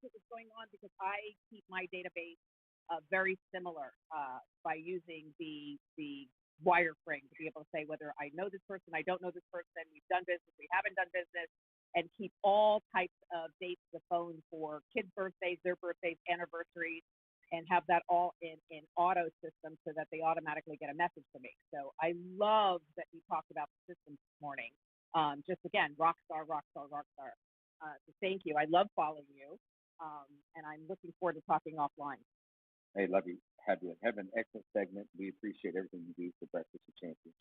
what was going on because I keep my database very similar by using the wireframe to be able to say whether I know this person, I don't know this person, we've done business, we haven't done business, and keep all types of dates of the phone for kids' birthdays, their birthdays, anniversaries, and have that all in auto system so that they automatically get a message from me. So I love that you talked about the systems this morning. Just again, rock star, rock star, rock star. So thank you. I love following you, and I'm looking forward to talking offline. Hey, love you. Have an excellent segment. We appreciate everything you do for Breakfast with Champions.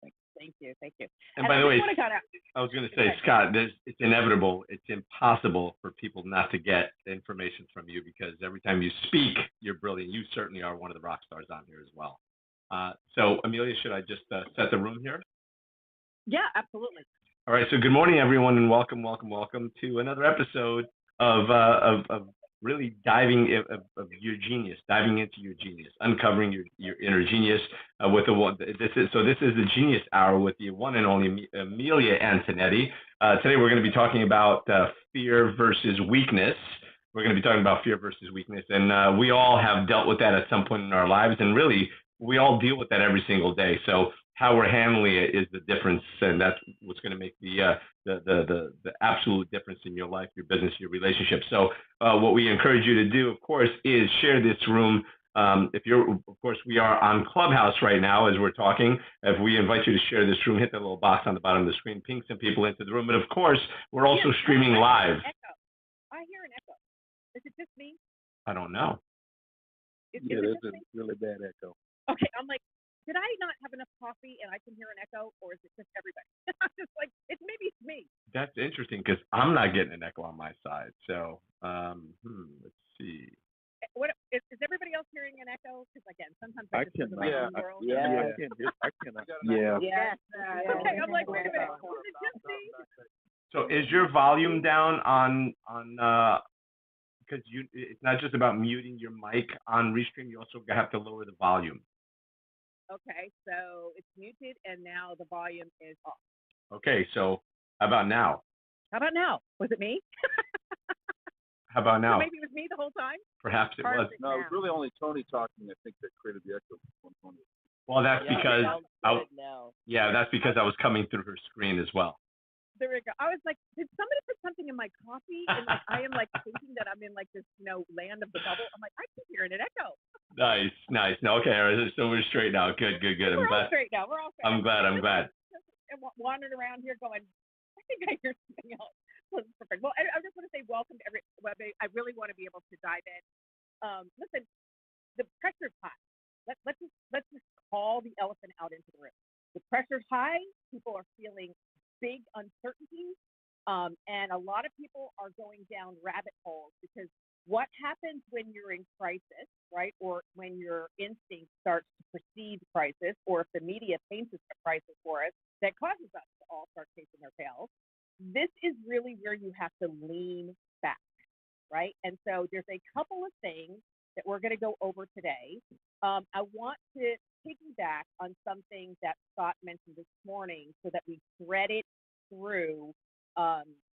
Thank you. Thank you. Thank you. And by the way, kind of, I was going to say, Scott, it's inevitable. It's impossible for people not to get information from you because every time you speak, you're brilliant. You certainly are one of the rock stars on here as well. So, Amelia, should I just set the room here? Yeah, absolutely. All right. So, good morning, everyone, and welcome to another episode of really diving of your genius, diving into your genius, uncovering your inner genius with the one. This is the Genius Hour with the one and only Amilya Antonetti. Today we're going to be talking about fear versus weakness. We're going to be talking about fear versus weakness, and we all have dealt with that at some point in our lives, and really we all deal with that every single day. So how we're handling it is the difference, and that's what's going to make the absolute difference in your life, your business, your relationship. So what we encourage you to do, of course, is share this room. Of course, we are on Clubhouse right now as we're talking. If we invite you to share this room, hit that little box on the bottom of the screen, ping some people into the room. And of course, we're also streaming live. I hear an echo. Is it just me? I don't know. Yeah, there's a really bad echo. Okay, I'm like, did I not have enough coffee and I can hear an echo, or is it just everybody? I'm just like, maybe it's me. That's interesting because I'm not getting an echo on my side. So let's see. What is everybody else hearing an echo? Because again, sometimes I just live in my own world. I cannot. Yeah. Yes. Okay, I'm like, wait a minute. Is it just me? So is your volume down on because it's not just about muting your mic on Restream, you also have to lower the volume. Okay, so it's muted and now the volume is off. Okay, so how about now? How about now? Was it me? How about now? So maybe it was me the whole time? Perhaps it was. No, it was really only Tony talking, I think, that created the echo. Well, that's because that's because I was coming through her screen as well. There we go. I was like, did somebody put something in my coffee? And like, I am like thinking that I'm in like this, land of the bubble. I'm like, I keep hearing an echo. Nice. No, okay, all right, so we're straight now. Good. We're all straight now. We're all straight. I'm glad. And wandering around here going, I think I hear something else. Well, perfect. Well, I just want to say welcome to everybody. I really want to be able to dive in. Listen, the pressure's high. Let's just call the elephant out into the room. The pressure's high. People are feeling big uncertainties, and a lot of people are going down rabbit holes because what happens when you're in crisis, right, or when your instinct starts to precede crisis, or if the media paints a crisis for us that causes us to all start chasing our tails, this is really where you have to lean back, right? And so there's a couple of things that we're going to go over today. I want to piggyback on something that Scott mentioned this morning so that we thread it through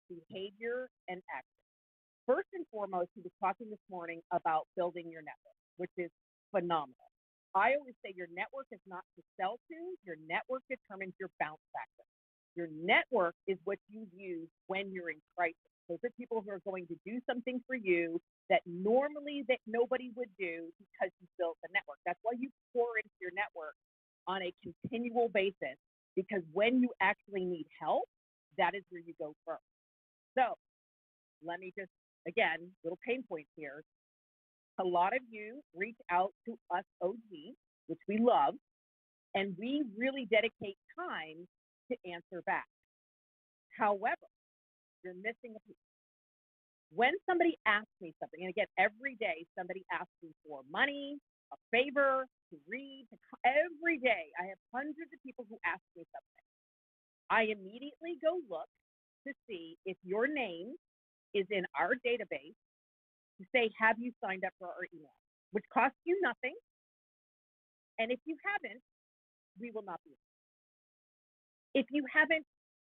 behavior and action. First and foremost, he was talking this morning about building your network, which is phenomenal. I always say your network is not to sell to. Your network determines your bounce factor. Your network is what you use when you're in crisis. Those are people who are going to do something for you that normally that nobody would do because you built the network. That's why you pour into your network on a continual basis, because when you actually need help, that is where you go first. So let me just, again, little pain points here. A lot of you reach out to us OGs, which we love, and we really dedicate time to answer back. However, you're missing a piece. When somebody asks me something, and again, every day somebody asks me for money, a favor, to read, every day I have hundreds of people who ask me something. I immediately go look to see if your name is in our database to say, have you signed up for our email, which costs you nothing. And if you haven't, we will not be. If you haven't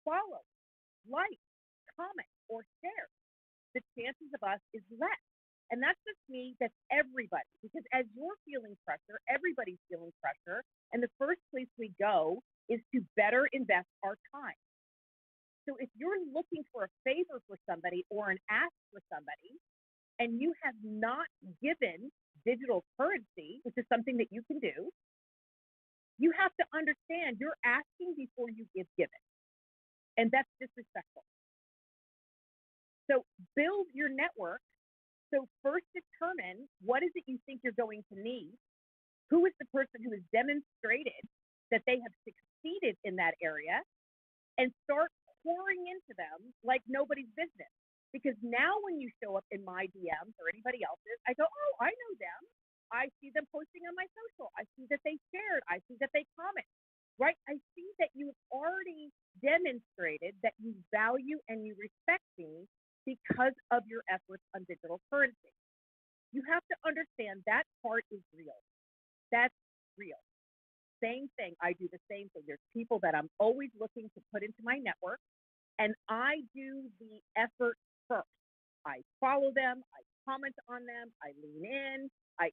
followed, liked, comment, or shared, the chances of us is less. And that's just me, that's everybody. Because as you're feeling pressure, everybody's feeling pressure. And the first place we go is to better invest our time. So if you're looking for a favor for somebody or an ask for somebody, and you have not given digital currency, which is something that you can do, you have to understand you're asking before you give given. And that's disrespectful. So build your network. So first determine what is it you think you're going to need. Who is the person who has demonstrated that they have succeeded in that area, and start pouring into them like nobody's business. Because now when you show up in my DMs or anybody else's, I go, oh, I know them. I see them posting on my social. I see that they shared. I see that they comment, right? I see that you've already demonstrated that you value and you respect me because of your efforts on digital currency. You have to understand that part is real. That's real. Same thing. I do the same thing. There's people that I'm always looking to put into my network, and I do the effort first. I follow them. I comment on them. I lean in. I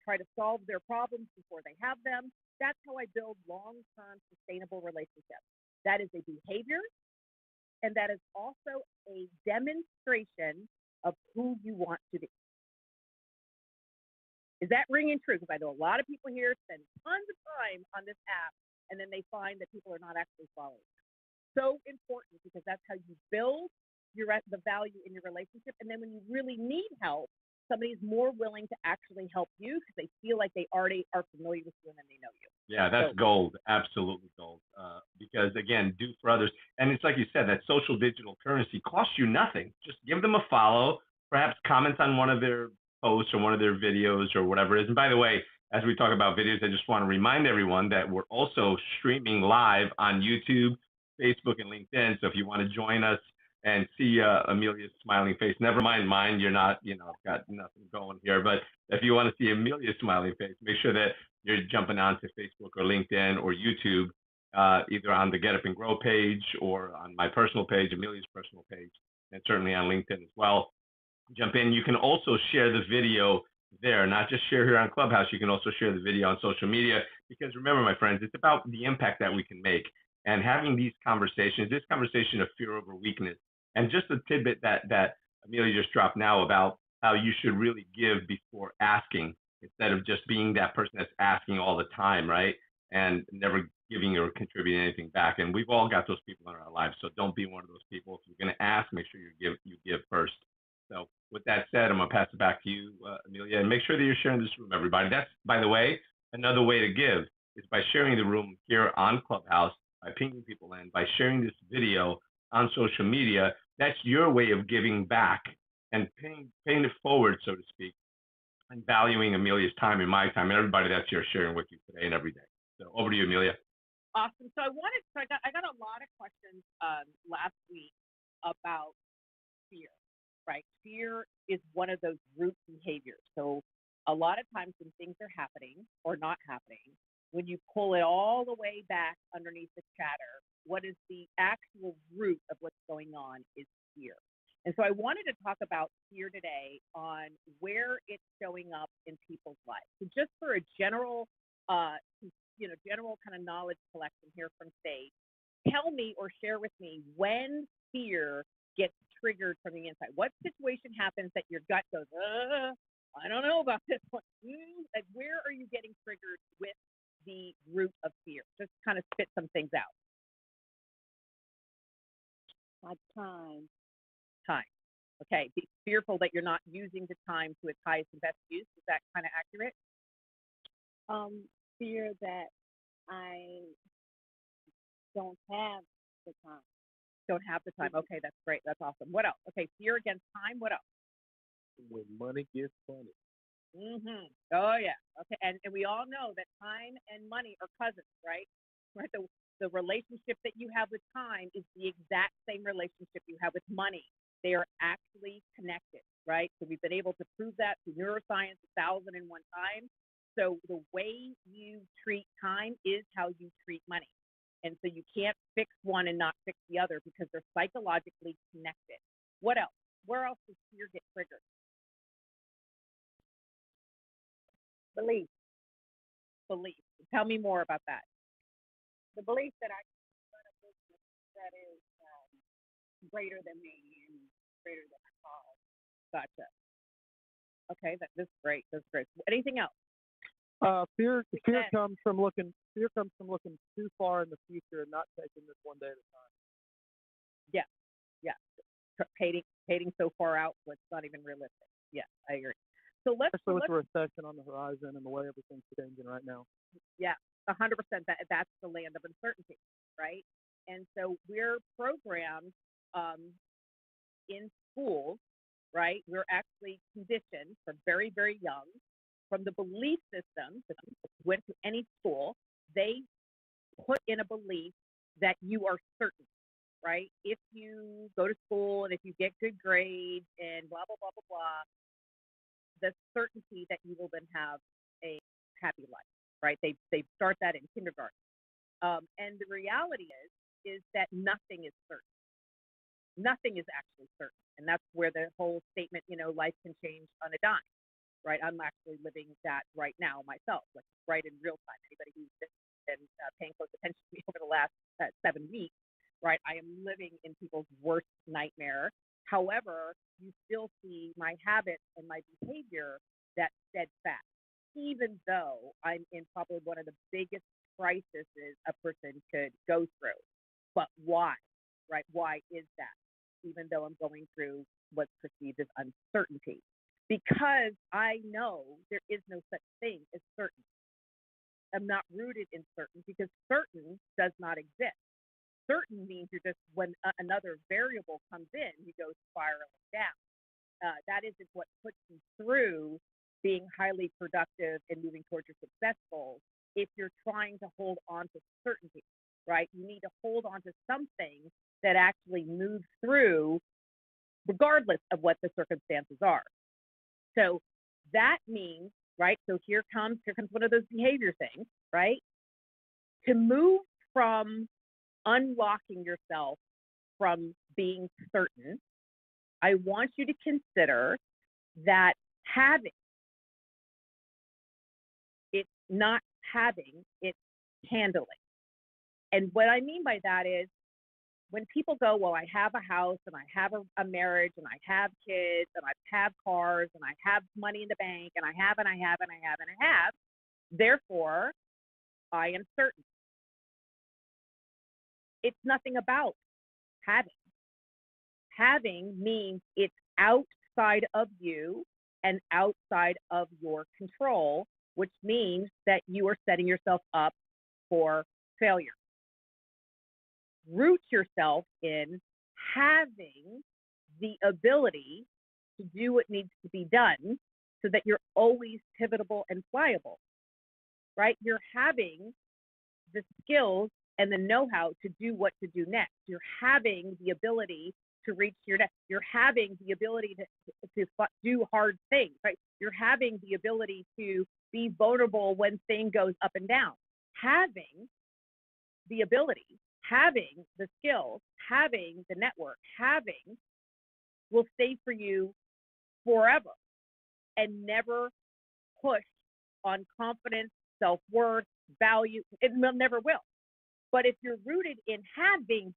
try to solve their problems before they have them. That's how I build long-term sustainable relationships. That is a behavior, and that is also a demonstration of who you want to be. Is that ringing true? Because I know a lot of people here spend tons of time on this app, and then they find that people are not actually following. So important, because that's how you build the value in your relationship. And then when you really need help, somebody's more willing to actually help you because they feel like they already are familiar with you and then they know you. Yeah, that's gold. Absolutely gold. Because again, do for others. And it's like you said, that social digital currency costs you nothing. Just give them a follow, perhaps comment on one of their posts or one of their videos or whatever it is. And by the way, as we talk about videos, I just want to remind everyone that we're also streaming live on YouTube, Facebook, and LinkedIn. So if you want to join us and see Amilya's smiling face, never mind mine, you're not, got nothing going here. But if you want to see Amilya's smiling face, make sure that you're jumping onto Facebook or LinkedIn or YouTube, either on the Get Up and Grow page or on my personal page, Amilya's personal page, and certainly on LinkedIn as well. Jump in. You can also share the video there, not just share here on Clubhouse. You can also share the video on social media, because remember, my friends, it's about the impact that we can make. And having these conversations, this conversation of fear over weakness, and just a tidbit that Amilya just dropped now about how you should really give before asking, instead of just being that person that's asking all the time, right? And never giving or contributing anything back. And we've all got those people in our lives, so don't be one of those people. If you're going to ask, make sure you give first. So with that said, I'm going to pass it back to you, Amilya, and make sure that you're sharing this room, everybody. That's, by the way, another way to give is by sharing the room here on Clubhouse, by pinging people in, by sharing this video on social media. That's your way of giving back and paying it forward, so to speak, and valuing Amilya's time and my time and everybody that's here sharing with you today and every day. So over to you, Amilya. Awesome. So I got a lot of questions last week about fear. Right? Fear is one of those root behaviors. So a lot of times when things are happening or not happening, when you pull it all the way back underneath the chatter, what is the actual root of what's going on is fear. And so I wanted to talk about fear today on where it's showing up in people's lives. So just for a general kind of knowledge collection here from stage, tell me or share with me when fear gets triggered from the inside. What situation happens that your gut goes, I don't know about this one. Like, where are you getting triggered with the root of fear? Just kind of spit some things out. Time. Okay. Be fearful that you're not using the time to its highest and best use. Is that kind of accurate? Fear that I don't have the time. Don't have the time. Okay, that's great. That's awesome. What else? Okay, fear against time. What else? When money gets funny. Oh yeah. Okay, and we all know that time and money are cousins, right? Right. The relationship that you have with time is the exact same relationship you have with money. They are actually connected, right? So we've been able to prove that through neuroscience 1,001 times. So the way you treat time is how you treat money. And so you can't fix one and not fix the other because they're psychologically connected. What else? Where else does fear get triggered? Belief. Belief. Tell me more about that. The belief that I can run a business that is greater than me and greater than my cause. Gotcha. Okay, that's great. That's great. Anything else? Fear Success. comes from looking too far in the future and not taking this one day at a time. Yeah, yeah. Painting so far out, what's not even realistic. Yeah, I agree. So Especially with the recession on the horizon and the way everything's changing right now. yeah, 100%. That's the land of uncertainty, right? And so we're programmed in schools, right? We're actually conditioned from very, very young from the belief system. If you went to any school, they put in a belief that you are certain, right? If you go to school and if you get good grades and blah, blah, blah, blah, blah, the certainty that you will then have a happy life, right? They start that in kindergarten. And the reality is that nothing is certain. Nothing is actually certain. And that's where the whole statement, life can change on a dime, right? I'm actually living that right now myself, like right in real time. Anybody who's been paying close attention to me over the last 7 weeks, right? I am living in people's worst nightmare. However, you still see my habits and my behavior that's steadfast, even though I'm in probably one of the biggest crises a person could go through. But why, right? Why is that? Even though I'm going through what's perceived as uncertainty. Because I know there is no such thing as certain. I'm not rooted in certain because certain does not exist. Certain means you're just when another variable comes in, you go spiraling down. That isn't what puts you through being highly productive and moving towards your success goals. If you're trying to hold on to certainty, right? You need to hold on to something that actually moves through regardless of what the circumstances are. So that means, right? So here comes one of those behavior things, right? To move from unlocking yourself from being certain, I want you to consider that having, it's not having, it's handling. And what I mean by that is when people go, well, I have a house and I have a marriage and I have kids and I have cars and I have money in the bank and I have and I have and I have and I have, therefore, I am certain. It's nothing about having. Having means it's outside of you and outside of your control, which means that you are setting yourself up for failure. Root yourself in having the ability to do what needs to be done so that you're always pivotable and pliable, right? You're having the skills and the know-how to do what to do next. You're having the ability to reach your next. You're having the ability to do hard things, right? You're having the ability to be vulnerable when things goes up and down. Having the ability, having the skills, having the network, having will stay for you forever and never push on confidence, self-worth, value. It never will. But if you're rooted in having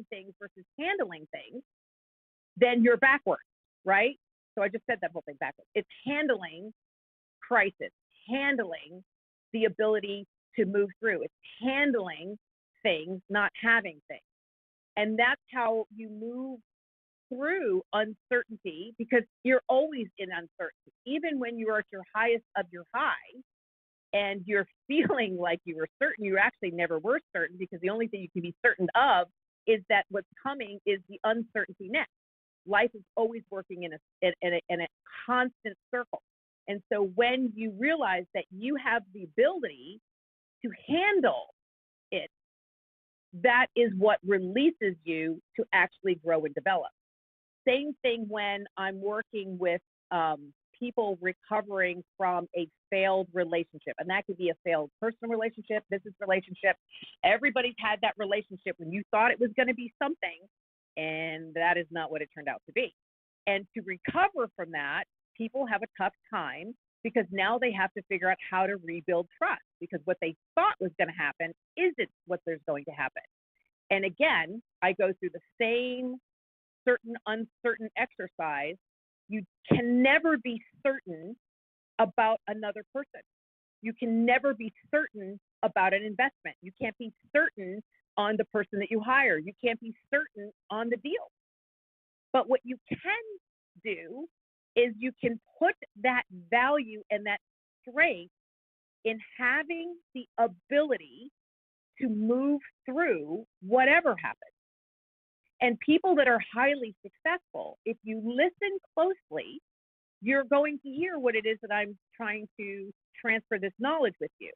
things versus handling things, then you're backwards, right? So I just said that whole thing backwards. It's handling crisis, handling the ability to move through. It's handling things, not having things. And that's how you move through uncertainty, because you're always in uncertainty. Even when you are at your highest of your high and you're feeling like you were certain, you actually never were certain, because the only thing you can be certain of is that what's coming is the uncertainty next. Life is always working in a constant circle. And so when you realize that you have the ability to handle it, that is what releases you to actually grow and develop. Same thing when I'm working with people recovering from a failed relationship. And that could be a failed personal relationship, business relationship. Everybody's had that relationship when you thought it was going to be something, And that is not what it turned out to be. And to recover from that, people have a tough time because now they have to figure out how to rebuild trust, because what they thought was going to happen isn't what there's going to happen. And again, I go through the same certain, uncertain exercise. You can never be certain about another person. You can never be certain about an investment. You can't be certain on the person that you hire. You can't be certain on the deal. But what you can do is you can put that value and that strength in having the ability to move through whatever happens. And people that are highly successful, if you listen closely, you're going to hear what it is that I'm trying to transfer this knowledge with you.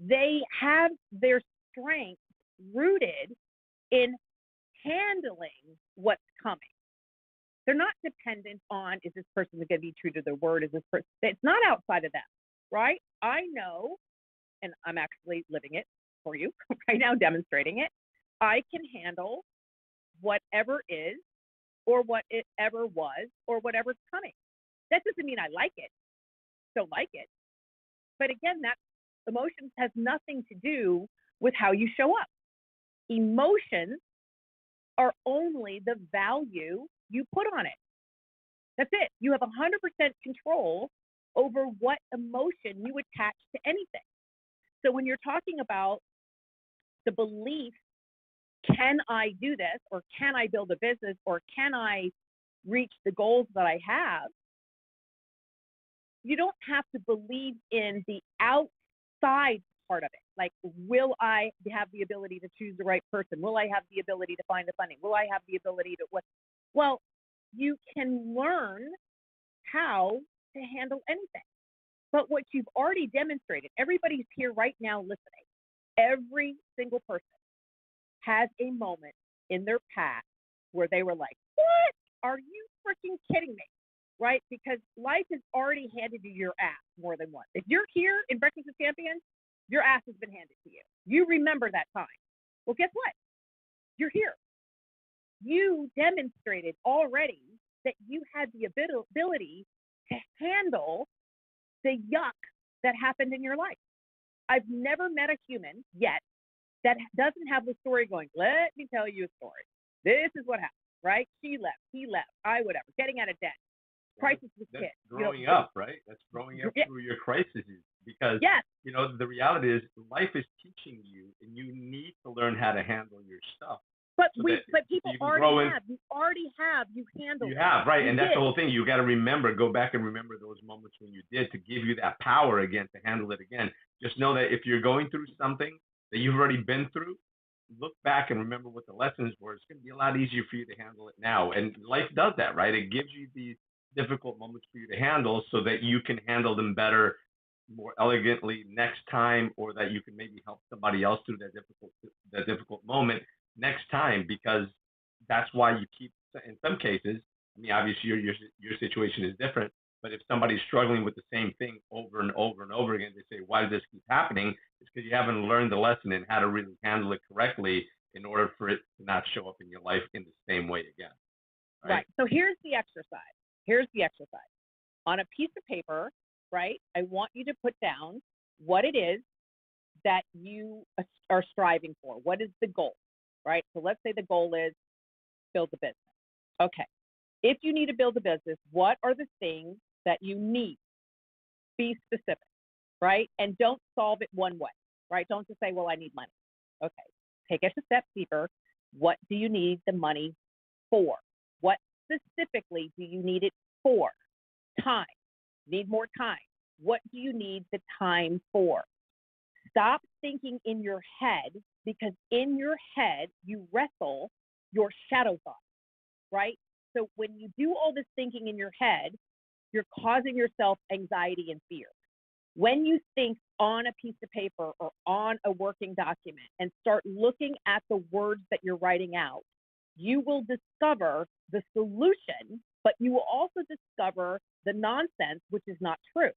They have their strength rooted in handling what's coming. They're not dependent on, is this person going to be true to their word? Is this person? It's not outside of them, right? I know, and I'm actually living it for you right now, demonstrating it. I can handle whatever is, or what it ever was, or whatever's coming. That doesn't mean I like it, don't like it. But again, that emotions has nothing to do with how you show up. Emotions are only the value you put on it. That's it. You have 100% control over what emotion you attach to anything. So when you're talking about the belief, can I do this, or can I build a business, or can I reach the goals that I have, you don't have to believe in the outside part of it. Like, will I have the ability to choose the right person? Will I have the ability to find the funding? Will I have the ability to what? Well, you can learn how to handle anything. But what you've already demonstrated, everybody's here right now listening. Every single person has a moment in their past where they were like, what? Are you freaking kidding me? Right? Because life has already handed you your ass more than once. If you're here in Breakfast with Champions, your ass has been handed to you. You remember that time. Well, guess what? You're here. You demonstrated already that you had the ability to handle the yuck that happened in your life. I've never met a human yet that doesn't have the story going, let me tell you a story. This is what happened, right? She left, he left, I whatever, getting out of debt, crisis with That's kids. growing up, right? That's growing up through your crises. Because, yes. The reality is life is teaching you, and you need to learn how to handle your stuff. But people already have. You already have. You handled it. You have, right. And that's did. the whole thing. You got to remember, go back and remember those moments when you did, to give you that power again to handle it again. Just know that if you're going through something that you've already been through, look back and remember what the lessons were. It's going to be a lot easier for you to handle it now. And life does that, right? It gives you these difficult moments for you to handle so that you can handle them better, more elegantly next time, or that you can maybe help somebody else through that difficult moment next time, because that's why you keep, in some cases, I mean, obviously your situation is different, but if somebody's struggling with the same thing over and over and over again, they say, why does this keep happening? It's because you haven't learned the lesson in how to really handle it correctly in order for it to not show up in your life in the same way again. Right. So here's the exercise. On a piece of paper, right, I want you to put down what it is that you are striving for. What is the goal, right? So let's say the goal is build a business. Okay. If you need to build a business, what are the things that you need? Be specific, right? And don't solve it one way, right? Don't just say, well, I need money. Okay. Take it a step deeper. What do you need the money for? What specifically do you need it for? Time. Need more time. What do you need the time for? Stop thinking in your head, because in your head, you wrestle your shadow thoughts, right? So when you do all this thinking in your head, you're causing yourself anxiety and fear. When you think on a piece of paper or on a working document and start looking at the words that you're writing out, you will discover the solution, but you will also discover the nonsense, which is not true.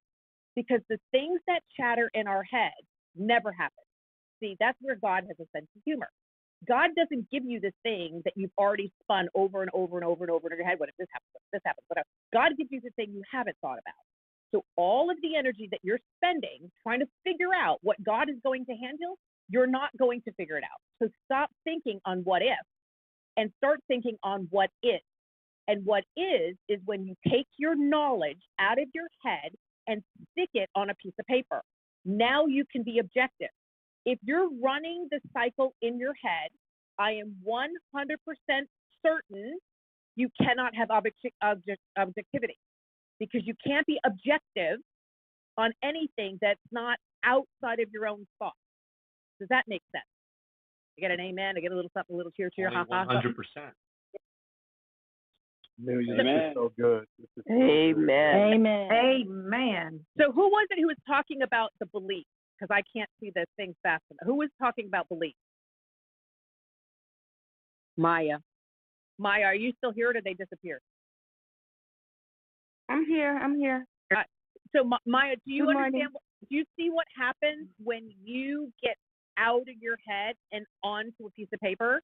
Because the things that chatter in our head never happen. See, that's where God has a sense of humor. God doesn't give you the thing that you've already spun over and over and over and over in your head. What if this happens? What if this happens? Whatever. God gives you the thing you haven't thought about. So all of the energy that you're spending trying to figure out what God is going to handle, you're not going to figure it out. So stop thinking on what if and start thinking on what is. And what is when you take your knowledge out of your head and stick it on a piece of paper. Now you can be objective. If you're running the cycle in your head, I am 100% certain you cannot have objectivity, because you can't be objective on anything that's not outside of your own thoughts. Does that make sense? I get an amen. I get a little something, a little cheer, cheer, ha ha. 100%. Amelia, Amen. this is so good. This is so Amen. Amen. Amen. So who was it who was talking about the belief? Because I can't see the thing fast enough. Who was talking about belief? Maya. Maya, are you still here or did they disappear? I'm here. So Maya, do you Good understand? morning. Do you see what happens when you get out of your head and onto a piece of paper?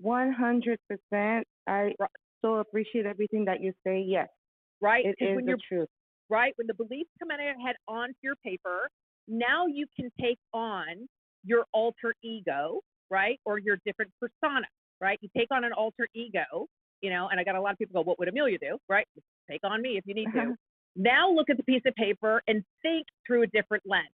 100%. I so appreciate everything that you say. Yes, Right? it 'Cause is when the you're truth. right, when the beliefs come out of your head onto your paper, now you can take on your alter ego, right? Or your different persona, right? You take on an alter ego, and I got a lot of people go, what would Amelia do? Right? Take on me if you need to. Now look at the piece of paper and think through a different lens,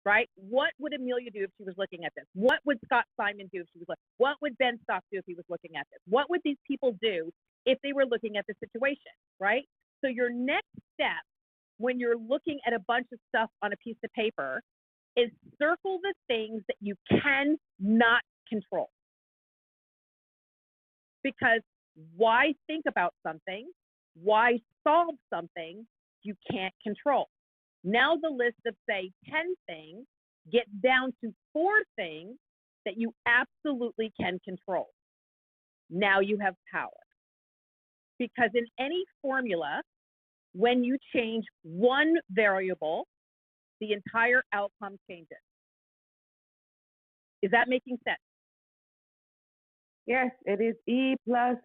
right? What would Amelia do if she was looking at this? What would Scott Simon do if she was looking? What would Ben Stock do if he was looking at this? What would these people do if they were looking at the situation, right? So your next step when you're looking at a bunch of stuff on a piece of paper is circle the things that you cannot control. Because why think about something? Why solve something you can't control? Now the list of, say, 10 things gets down to 4 things that you absolutely can control. Now you have power. Because in any formula, when you change one variable, the entire outcome changes. Is that making sense? Yes, it is E plus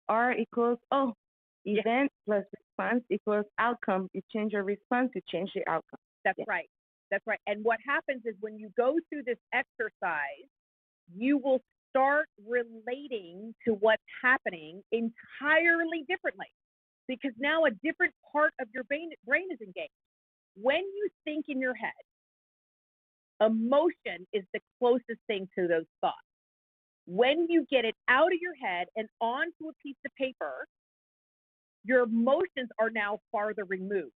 R equals O. Event plus response equals outcome. You change your response, you change the outcome. That's right. That's right. And what happens is when you go through this exercise, you will start relating to what's happening entirely differently, because now a different part of your brain is engaged. When you think in your head, emotion is the closest thing to those thoughts. When you get it out of your head and onto a piece of paper, your emotions are now farther removed.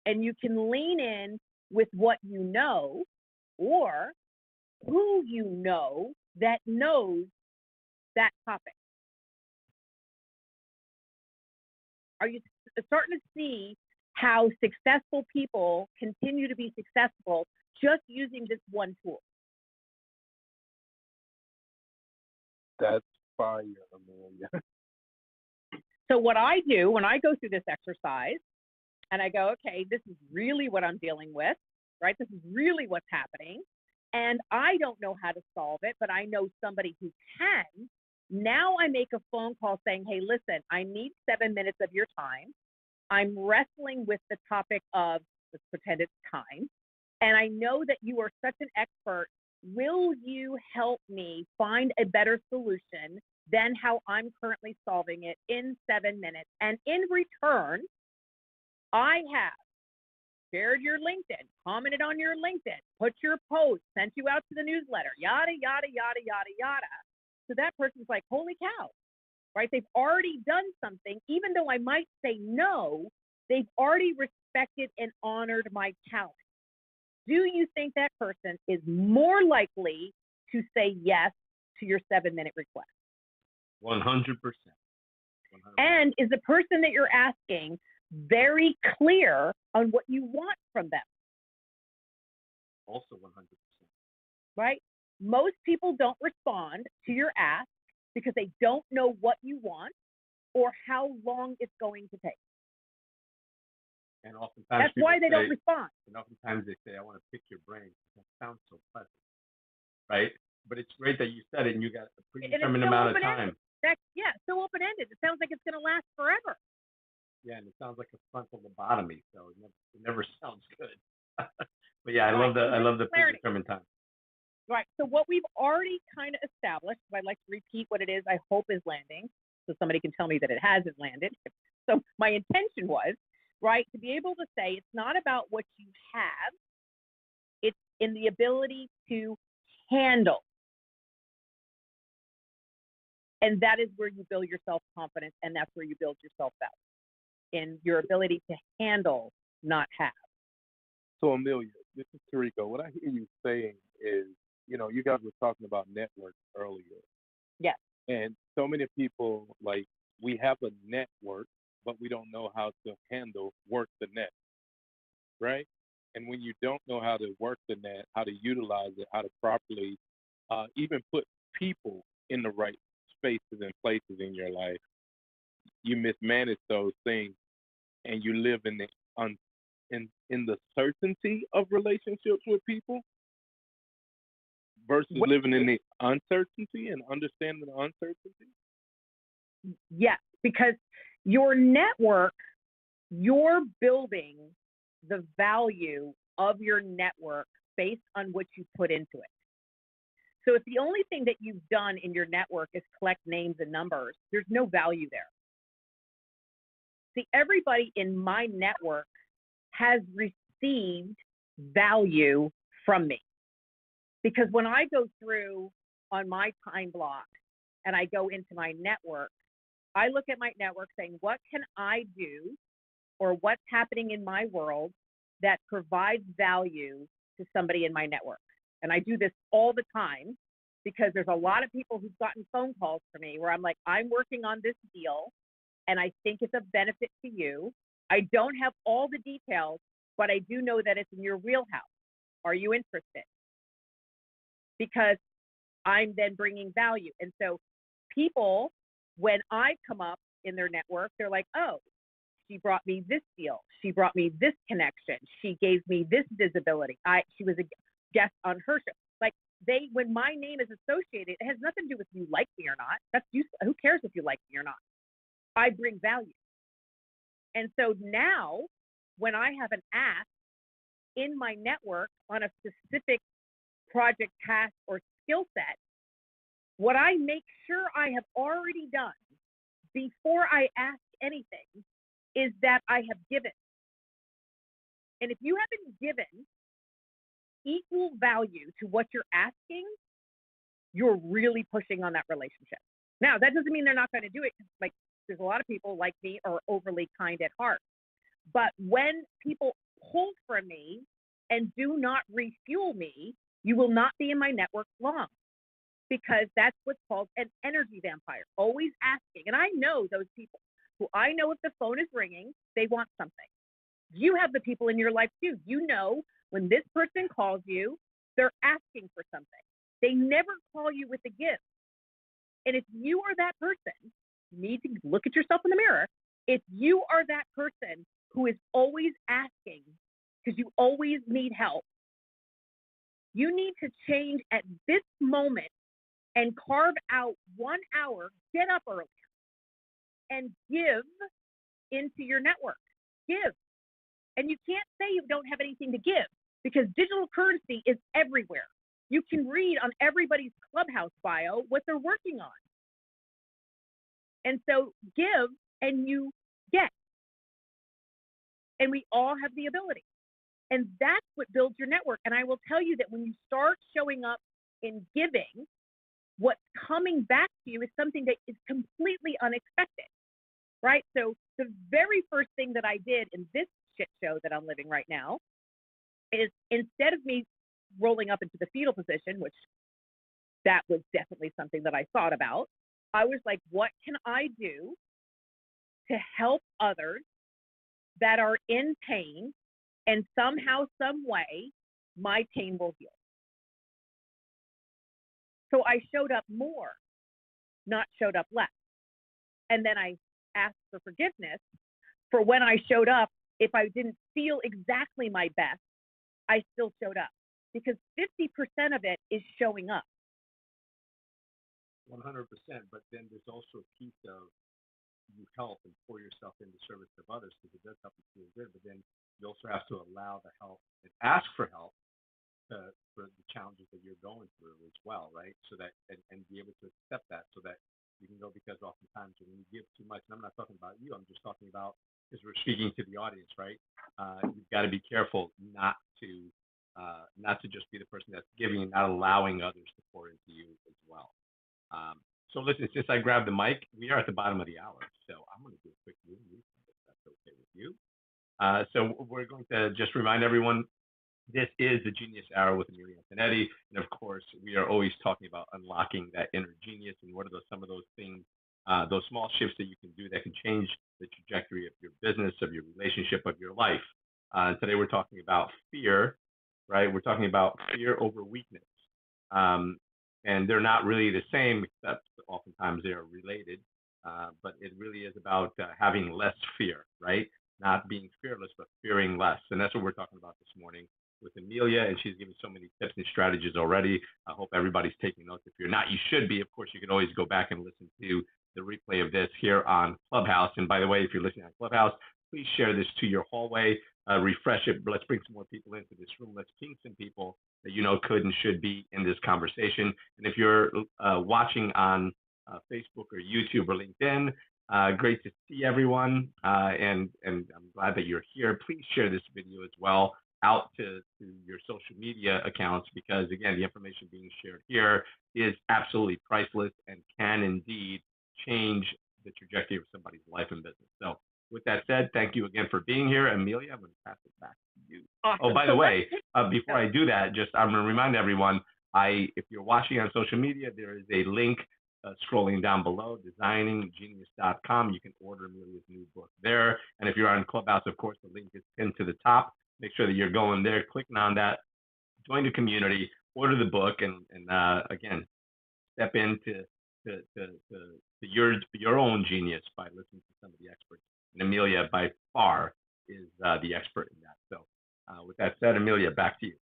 And you can lean in with what you know or who you know that knows that topic. Are you starting to see how successful people continue to be successful just using this one tool? That's fire, Amelia. So what I do when I go through this exercise and I go, okay, this is really what I'm dealing with, right? This is really what's happening. And I don't know how to solve it, but I know somebody who can. Now I make a phone call saying, hey, listen, I need 7 minutes of your time. I'm wrestling with the topic of, let's pretend it's time. And I know that you are such an expert. Will you help me find a better solution than how I'm currently solving it in 7 minutes? And in return, I have shared your LinkedIn, commented on your LinkedIn, put your post, sent you out to the newsletter, yada, yada, yada, yada, yada. So that person's like, holy cow, right? They've already done something. Even though I might say no, they've already respected and honored my talent. Do you think that person is more likely to say yes to your 7-minute request? 100%. And is the person that you're asking very clear on what you want from them? Also 100%. Right? Most people don't respond to your ask because they don't know what you want or how long it's going to take. And oftentimes that's why they don't respond. And oftentimes they say, I want to pick your brain. That sounds so pleasant. right? But it's great that you said it and you got a And it's predetermined so amount of open-ended. time. So open-ended. It sounds like it's going to last forever. Yeah, and it sounds like a frontal lobotomy, so it never sounds good. But yeah, I Right. love the Clarity. predetermined time. Right. So what we've already kind of established, I'd like to repeat what it is I hope is landing, so somebody can tell me that it hasn't landed. So my intention was, right, to be able to say it's not about what you have, it's in the ability to handle. And that is where you build your self-confidence, and that's where you build your self-doubt, in your ability to handle, not have. So, Amelia, this is Tarico. What I hear you saying is, you guys were talking about networks earlier. Yes. And so many people, like, we have a network, but we don't know how to work the net, right? And when you don't know how to work the net, how to utilize it, how to properly even put people in the right spaces and places in your life, you mismanage those things, and you live in the in the certainty of relationships with people versus living in the uncertainty and understanding the uncertainty. Yes, because your network, you're building the value of your network based on what you put into it. So if the only thing that you've done in your network is collect names and numbers, there's no value there. See, everybody in my network has received value from me. Because when I go through on my time block and I go into my network, I look at my network saying, what can I do, or what's happening in my world that provides value to somebody in my network? And I do this all the time because there's a lot of people who've gotten phone calls from me where I'm like, I'm working on this deal and I think it's a benefit to you. I don't have all the details, but I do know that it's in your wheelhouse. Are you interested? Because I'm then bringing value. And so people, when I come up in their network, they're like, oh, she brought me this deal. She brought me this connection. She gave me this visibility. She was a guest on her show. Like when my name is associated, it has nothing to do with you like me or not. That's useless. Who cares if you like me or not? I bring value. And so now when I have an ask in my network on a specific project, task, or skill set, what I make sure I have already done before I ask anything is that I have given. And if you haven't given equal value to what you're asking, you're really pushing on that relationship. Now, that doesn't mean they're not going to do it. Like, there's a lot of people like me are overly kind at heart. But when people pull from me and do not refuel me, you will not be in my network long, because that's what's called an energy vampire, always asking. And I know those people who I know if the phone is ringing, they want something. You have the people in your life too. You know when this person calls you, they're asking for something. They never call you with a gift. And if you are that person, you need to look at yourself in the mirror. If you are that person who is always asking because you always need help, you need to change at this moment and carve out 1 hour, get up early, and give into your network. Give. And you can't say you don't have anything to give, because digital currency is everywhere. You can read on everybody's Clubhouse bio what they're working on. And so give and you get. And we all have the ability. And that's what builds your network. And I will tell you that when you start showing up in giving, what's coming back to you is something that is completely unexpected, right? So the very first thing that I did in this shit show that I'm living right now is, instead of me rolling up into the fetal position, which that was definitely something that I thought about, I was like, what can I do to help others that are in pain, and somehow, some way, my pain will heal? So I showed up more, not showed up less. And then I asked for forgiveness for when I showed up. If I didn't feel exactly my best, I still showed up. because 50% of it is showing up. 100%. But then there's also a piece of you help and pour yourself into service of others because it does help you feel good. But then you also have to allow the help and ask for help for the challenges that you're going through as well, right? So that and be able to accept that so that you can go, because oftentimes when you give too much, and I'm not talking about you, I'm just talking about because we're speaking to the audience, right? You've got to be careful not to just be the person that's giving and not allowing others to pour into you as well. So listen, since I grabbed the mic, we are at the bottom of the hour, so I'm going to do a quick review if that's okay with you. So we're going to just remind everyone, this is the Genius Hour with Amilya Antonetti, and of course, we are always talking about unlocking that inner genius and what are some of those things, those small shifts that you can do that can change the trajectory of your business, of your relationship, of your life. Today we're talking about fear, right? We're talking about fear over weakness. And they're not really the same, except oftentimes they are related. But it really is about having less fear, right? Not being fearless, but fearing less. And that's what we're talking about this morning with Amilya, and she's given so many tips and strategies already. I hope everybody's taking notes. If you're not, you should be. Of course, you can always go back and listen to the replay of this here on Clubhouse. And by the way, if you're listening on Clubhouse, please share this to your hallway, refresh it. Let's bring some more people into this room. Let's ping some people that you know could and should be in this conversation. And if you're watching on Facebook or YouTube or LinkedIn, great to see everyone. And I'm glad that you're here. Please share this video as well out to your social media accounts, because again, the information being shared here is absolutely priceless and can indeed change the trajectory of somebody's life and business. So with that said, thank you again for being here. Amilya, I'm going to pass it back to you. Awesome. Oh, by the way, before I do that, I'm going to remind everyone, if you're watching on social media, there is a link scrolling down below, designinggenius.com. You can order Amilya's new book there. And if you're on Clubhouse, of course, the link is pinned to the top. Make sure that you're going there, clicking on that, join the community, order the book, and again, step into your own genius by listening to some of the experts. And Amilya, by far, is the expert in that. So with that said, Amilya, back to you.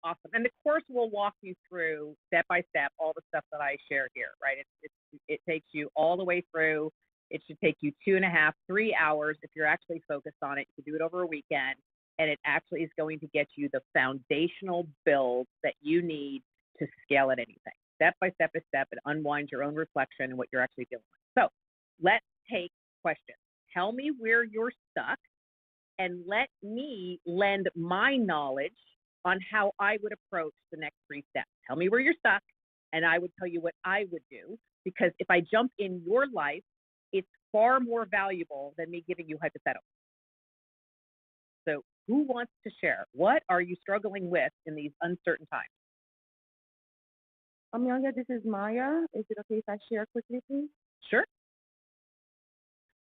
Awesome. And the course will walk you through step by step all the stuff that I share here, right? It takes you all the way through. It should take you 2.5, 3 hours if you're actually focused on it. You can do it over a weekend, and it actually is going to get you the foundational build that you need to scale at anything. Step by step by step, and unwind your own reflection and what you're actually dealing with. So let's take questions. Tell me where you're stuck, and let me lend my knowledge on how I would approach the next 3 steps. Tell me where you're stuck, and I would tell you what I would do, because if I jump in your life, it's far more valuable than me giving you hypotheticals. So who wants to share? What are you struggling with in these uncertain times? Amilya, this is Maya. Is it okay if I share quickly, please? Sure.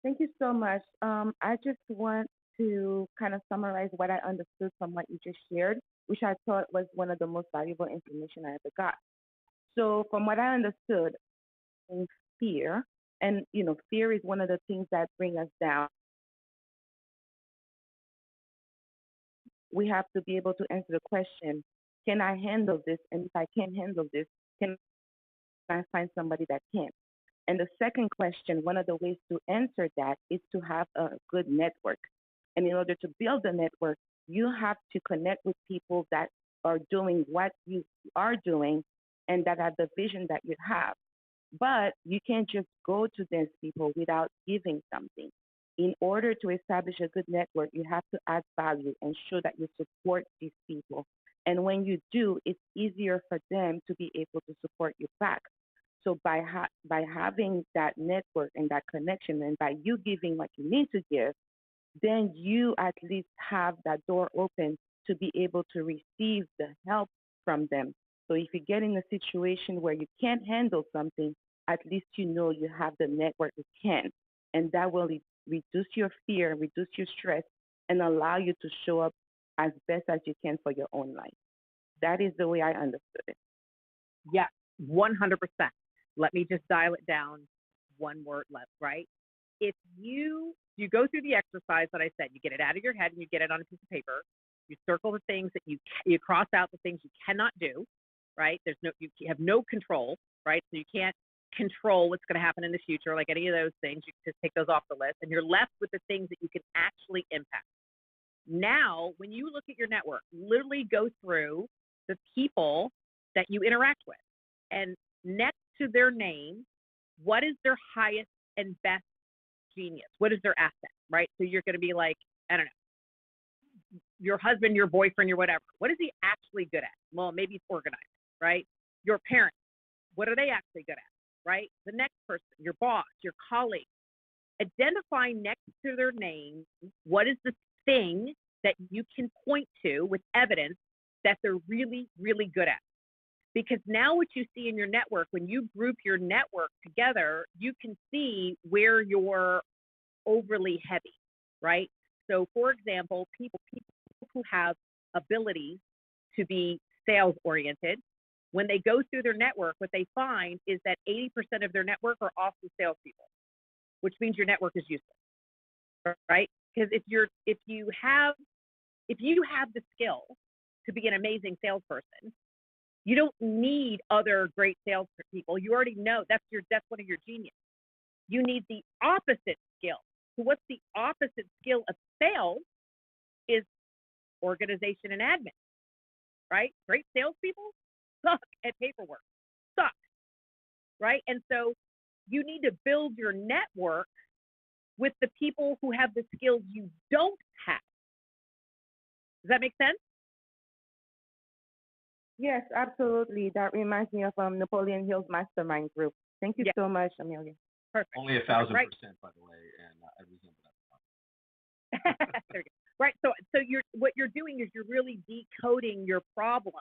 Thank you so much. I just want to kind of summarize what I understood from what you just shared, which I thought was one of the most valuable information I ever got. So from what I understood, fear, and fear is one of the things that bring us down. We have to be able to answer the question, can I handle this? And if I can't handle this, can I find somebody that can? And the second question, one of the ways to answer that is to have a good network. And in order to build a network, you have to connect with people that are doing what you are doing and that have the vision that you have. But you can't just go to these people without giving something. In order to establish a good network, you have to add value and show that you support these people. And when you do, it's easier for them to be able to support you back. So by having that network and that connection, and by you giving what you need to give, then you at least have that door open to be able to receive the help from them. So if you get in a situation where you can't handle something, at least you know you have the network that can. And that will reduce your fear, reduce your stress, and allow you to show up as best as you can for your own life. That is the way I understood it. Yeah, 100%. Let me just dial it down one word left, right? If you go through the exercise that I said, you get it out of your head and you get it on a piece of paper, You circle the things that you cross out the things you cannot do, right? You have no control, right? So you can't control what's going to happen in the future, like any of those things. You just take those off the list, and you're left with the things that you can actually impact. Now, when you look at your network, literally go through the people that you interact with, and next to their name, what is their highest and best genius? What is their asset, right? So you're going to be like, I don't know, your husband, your boyfriend, your whatever. What is he actually good at? Well, maybe he's organizing, right? Your parents, what are they actually good at, right? The next person, your boss, your colleague. Identify next to their name what is the thing that you can point to with evidence that they're really, really good at. Because now what you see in your network, when you group your network together, you can see where you're overly heavy, right? So, for example, people who have abilities to be sales oriented, when they go through their network, what they find is that 80% of their network are also salespeople, which means your network is useless, right? Because if you have the skill to be an amazing salesperson, you don't need other great salespeople. You already know that's one of your genius. You need the opposite skill. So what's the opposite skill of sales is organization and admin, right? Great salespeople suck at paperwork, suck, right? And so you need to build your network with the people who have the skills you don't have. Does that make sense? Yes, absolutely. That reminds me of Napoleon Hill's mastermind group. Thank you so much, Amilya. Perfect. Only 1,000%, right. by the way, and I resemble that. There you go. Right. So what you're doing is you're really decoding your problem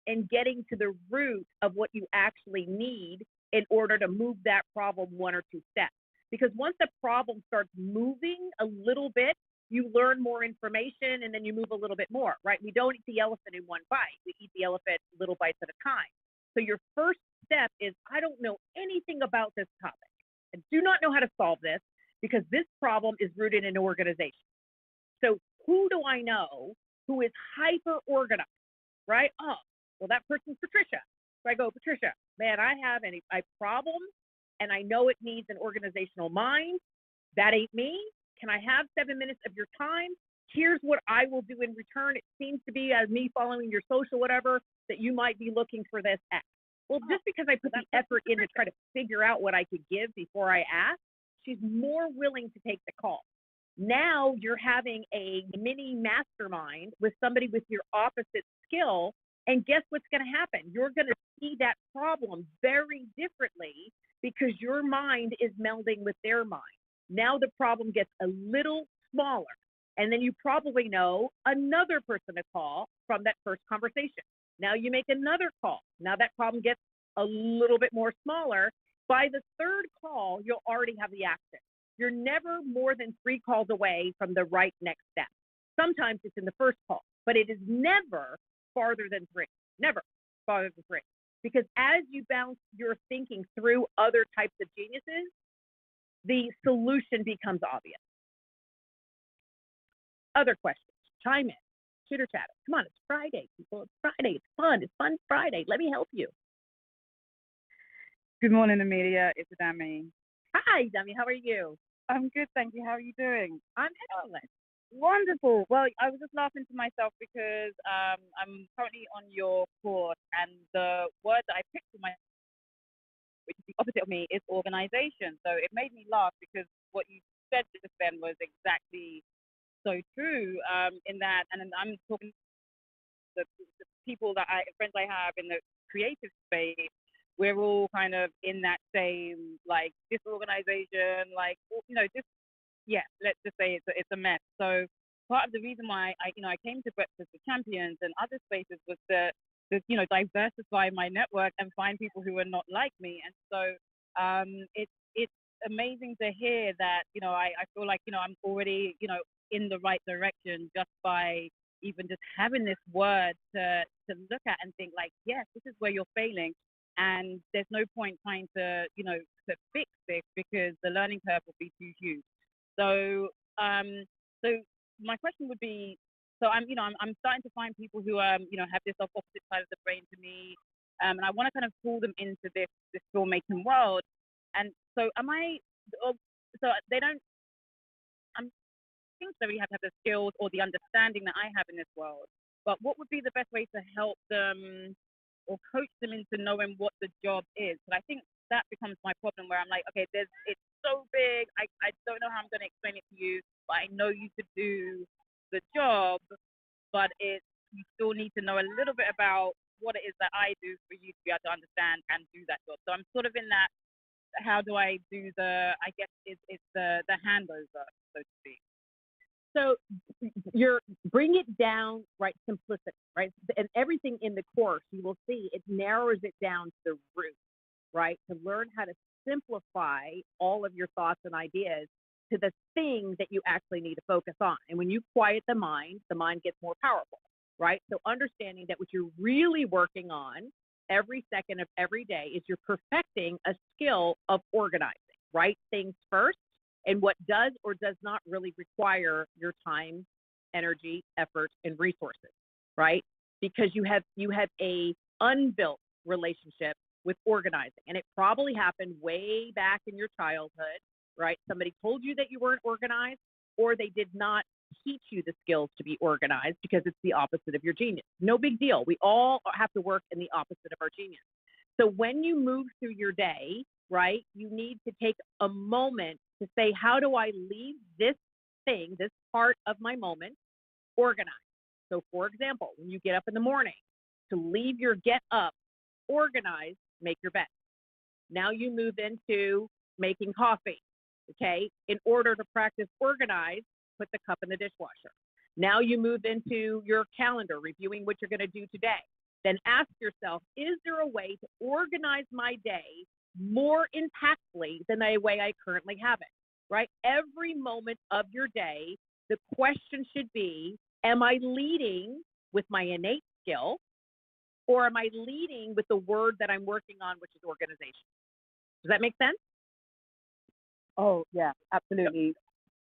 and getting to the root of what you actually need in order to move that problem one or two steps. Because once the problem starts moving a little bit, you learn more information and then you move a little bit more, right? We don't eat the elephant in one bite. We eat the elephant little bites at a time. So your first step is, I don't know anything about this topic. I do not know how to solve this because this problem is rooted in organization. So who do I know who is hyper organized, right? Oh, well, that person's Patricia. So I go, Patricia, man, I have a problem and I know it needs an organizational mind. That ain't me. Can I have 7 minutes of your time? Here's what I will do in return. It seems to be, as me following your social, whatever, that you might be looking for this X. Well, just because I put the effort in to try to figure out what I could give before I ask, she's more willing to take the call. Now you're having a mini mastermind with somebody with your opposite skill. And guess what's going to happen? You're going to see that problem very differently because your mind is melding with their mind. Now the problem gets a little smaller. And then you probably know another person to call from that first conversation. Now you make another call. Now that problem gets a little bit more smaller. By the third call, you'll already have the action. You're never more than 3 calls away from the right next step. Sometimes it's in the first call, but it is never farther than 3. Never farther than 3. Because as you bounce your thinking through other types of geniuses, the solution becomes obvious. Other questions? Chime in. Chitter chatter. Come on, it's Friday, people. It's Friday. It's fun. It's fun Friday. Let me help you. Good morning, Amilya. It's Adami. Hi, Dami. How are you? I'm good, thank you. How are you doing? I'm excellent. Wonderful. Well, I was just laughing to myself because I'm currently on your course, and the word that I picked for my, which is the opposite of me, is organization. So it made me laugh because what you said just then was exactly so true. In that, and I'm talking to the people friends I have in the creative space. We're all kind of in that same like disorganization, like just let's just say it's a mess. So part of the reason why I came to Breakfast with Champions and other spaces was to diversify my network and find people who are not like me. And so it's amazing to hear that I feel like I'm already in the right direction just by even just having this word to look at and think like, yes, this is where you're failing. And there's no point trying to fix this because the learning curve will be too huge. So, so my question would be, so I'm starting to find people who have this opposite side of the brain to me, and I want to kind of pull them into this filmmaking world. And so so they don't. I'm think they really have to have the skills or the understanding that I have in this world. But what would be the best way to help them or coach them into knowing what the job is? But I think that becomes my problem where I'm like, okay, it's so big. I don't know how I'm going to explain it to you, but I know you could do the job, but you still need to know a little bit about what it is that I do for you to be able to understand and do that job. So I'm sort of in that, how do I do I guess it's the handover, so to speak. So you're bring it down, right? Simplicity, right? And everything in the course, you will see it narrows it down to the root, right? To learn how to simplify all of your thoughts and ideas to the thing that you actually need to focus on. And when you quiet the mind gets more powerful, right? So understanding that what you're really working on every second of every day is you're perfecting a skill of organizing, right? Things first, and what does or does not really require your time, energy, effort, and resources, right? Because you have a unbuilt relationship with organizing, and it probably happened way back in your childhood, right? Somebody told you that you weren't organized, or they did not teach you the skills to be organized because it's the opposite of your genius. No big deal. We all have to work in the opposite of our genius. So when you move through your day, right, you need to take a moment to say, how do I leave this thing, this part of my moment, organized? So, for example, when you get up in the morning, to leave your get up organized, make your bed. Now you move into making coffee, okay? In order to practice organized, put the cup in the dishwasher. Now you move into your calendar, reviewing what you're going to do today. Then ask yourself, is there a way to organize my day more impactfully than the way I currently have it, right? Every moment of your day, the question should be, am I leading with my innate skill, or am I leading with the word that I'm working on, which is organization? Does that make sense? Oh, yeah, absolutely.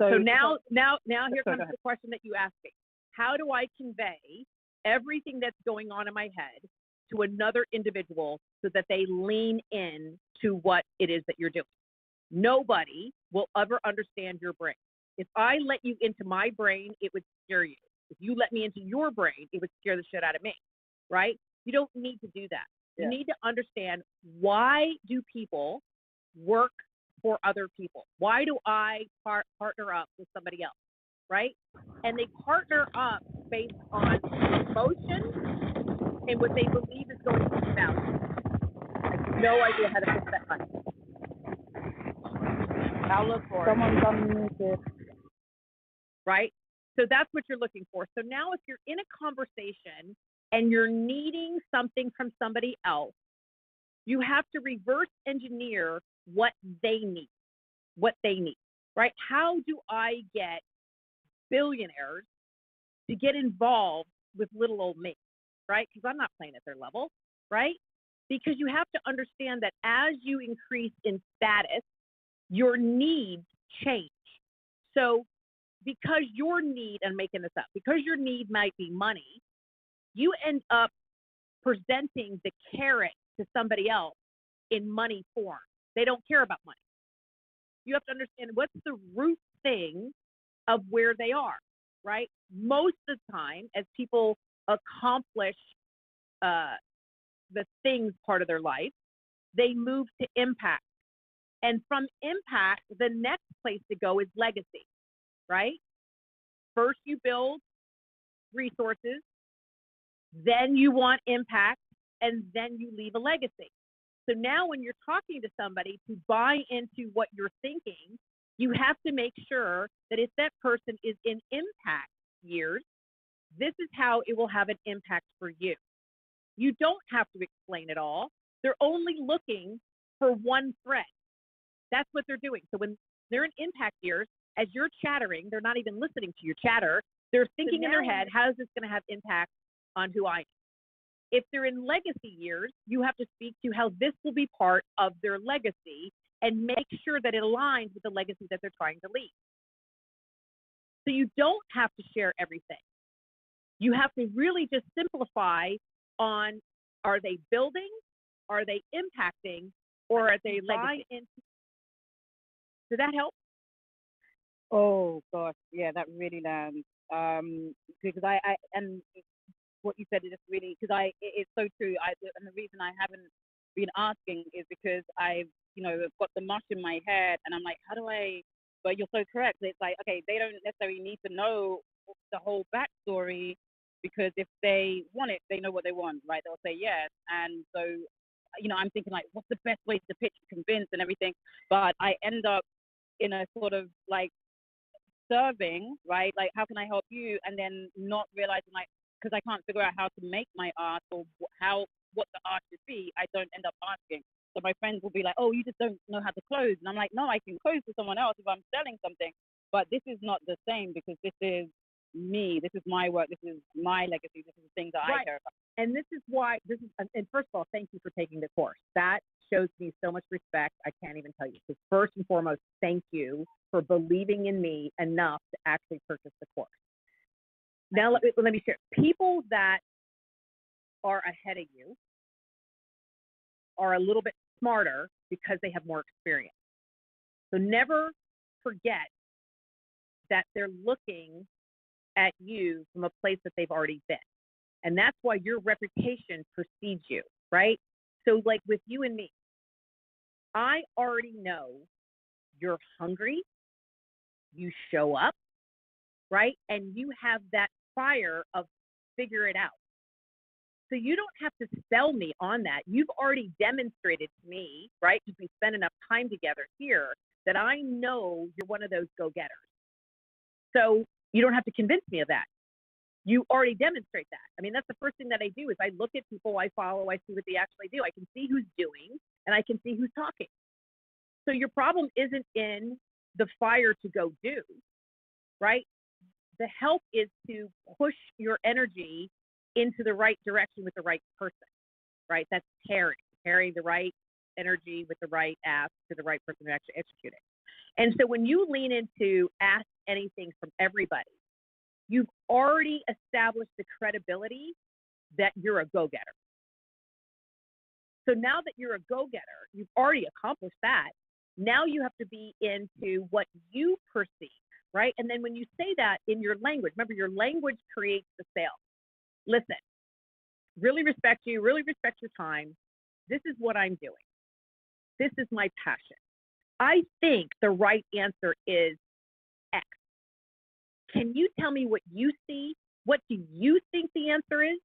So now here comes the question that you asked me. How do I convey everything that's going on in my head to another individual so that they lean in to what it is that you're doing? Nobody will ever understand your brain. If I let you into my brain, it would scare you. If you let me into your brain, it would scare the shit out of me, right? You don't need to do that. Yeah. You need to understand, why do people work for other people? Why do I partner up with somebody else, right? And they partner up based on emotion and what they believe is going to be valued. I have no idea how to fix that money. I'll look for someone's unmuted. Right? So that's what you're looking for. So now if you're in a conversation and you're needing something from somebody else, you have to reverse engineer what they need, right? How do I get billionaires to get involved with little old me, right? Because I'm not playing at their level, right? Because you have to understand that as you increase in status, your needs change. So because your need, and I'm making this up, because your need might be money, you end up presenting the carrot to somebody else in money form. They don't care about money. You have to understand what's the root thing of where they are, right? Most of the time, as people accomplish the things part of their life, they move to impact. And from impact, the next place to go is legacy, right? First, you build resources, then you want impact, and then you leave a legacy. So now when you're talking to somebody to buy into what you're thinking, you have to make sure that if that person is in impact years, this is how it will have an impact for you. You don't have to explain it all. They're only looking for one thread. That's what they're doing. So when they're in impact years, as you're chattering, they're not even listening to your chatter. They're thinking in their head, how is this going to have impact on who I am? If they're in legacy years, you have to speak to how this will be part of their legacy and make sure that it aligns with the legacy that they're trying to leave. So you don't have to share everything. You have to really just simplify on, are they building, are they impacting, or are they buying into? Did that help? Oh gosh, yeah, that really lands. Because I and what you said is just really, because it's so true. And the reason I haven't been asking is because I've got the mush in my head, and I'm like, how do I? But you're so correct. It's like, okay, they don't necessarily need to know the whole backstory, because if they want it, they know what they want, right? They'll say yes. And so, I'm thinking like, what's the best way to pitch, convince, and everything. But I end up in a sort of like serving, right? Like, how can I help you? And then not realizing, like, because I can't figure out how to make my art or what the art should be, I don't end up asking. So my friends will be like, oh, you just don't know how to close. And I'm like, no, I can close for someone else if I'm selling something. But this is not the same, because this is me. This is my work. This is my legacy. This is the things that I care about. And this is why, and first of all, thank you for taking the course. That shows me so much respect. I can't even tell you. So first and foremost, thank you for believing in me enough to actually purchase the course. Now, let me share. People that are ahead of you are a little bit smarter because they have more experience. So never forget that they're looking at you from a place that they've already been. And that's why your reputation precedes you, right? So like with you and me, I already know you're hungry, you show up, right? And you have that fire of figure it out. So you don't have to sell me on that. You've already demonstrated to me, right? Because we spend enough time together here, that I know you're one of those go-getters. So you don't have to convince me of that. You already demonstrate that. I mean, that's the first thing that I do is I look at people I follow, I see what they actually do. I can see who's doing, and I can see who's talking. So your problem isn't in the fire to go do, right? The help is to push your energy into the right direction with the right person, right? That's carrying the right energy with the right ask to the right person to actually execute it. And so when you lean into ask anything from everybody, you've already established the credibility that you're a go-getter. So now that you're a go-getter, you've already accomplished that. Now you have to be into what you perceive, right? And then when you say that in your language, remember, your language creates the sale. Listen, really respect you, really respect your time. This is what I'm doing. This is my passion. I think the right answer is X. Can you tell me what you see? What do you think the answer is?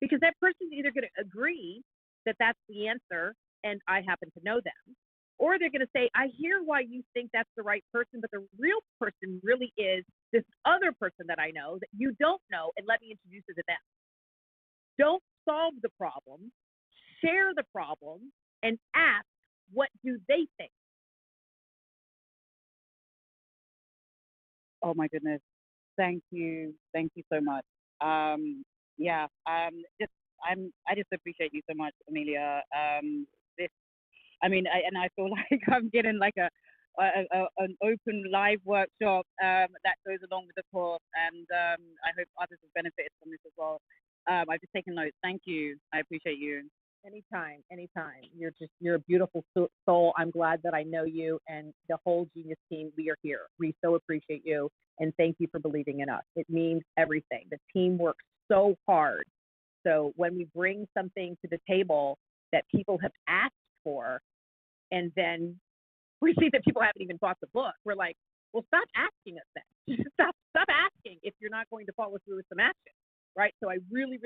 Because that person's either going to agree that that's the answer and I happen to know them, or they're going to say, I hear why you think that's the right person, but the real person really is this other person that I know that you don't know, and let me introduce you to them. Don't solve the problem, share the problem, and ask, what do they think? Oh my goodness. Thank you. Thank you so much. I just appreciate you so much, Amelia. I feel like I'm getting like an open live workshop that goes along with the course, and I hope others have benefited from this as well. I've just taken notes. Thank you. I appreciate you. Anytime. You're a beautiful soul. I'm glad that I know you, and the whole Genius team. We are here. We so appreciate you, and thank you for believing in us. It means everything. The team works so hard. So when we bring something to the table that people have asked for, and then we see that people haven't even bought the book, we're like, well, stop asking us then. Stop asking if you're not going to follow through with some action. Right. So I really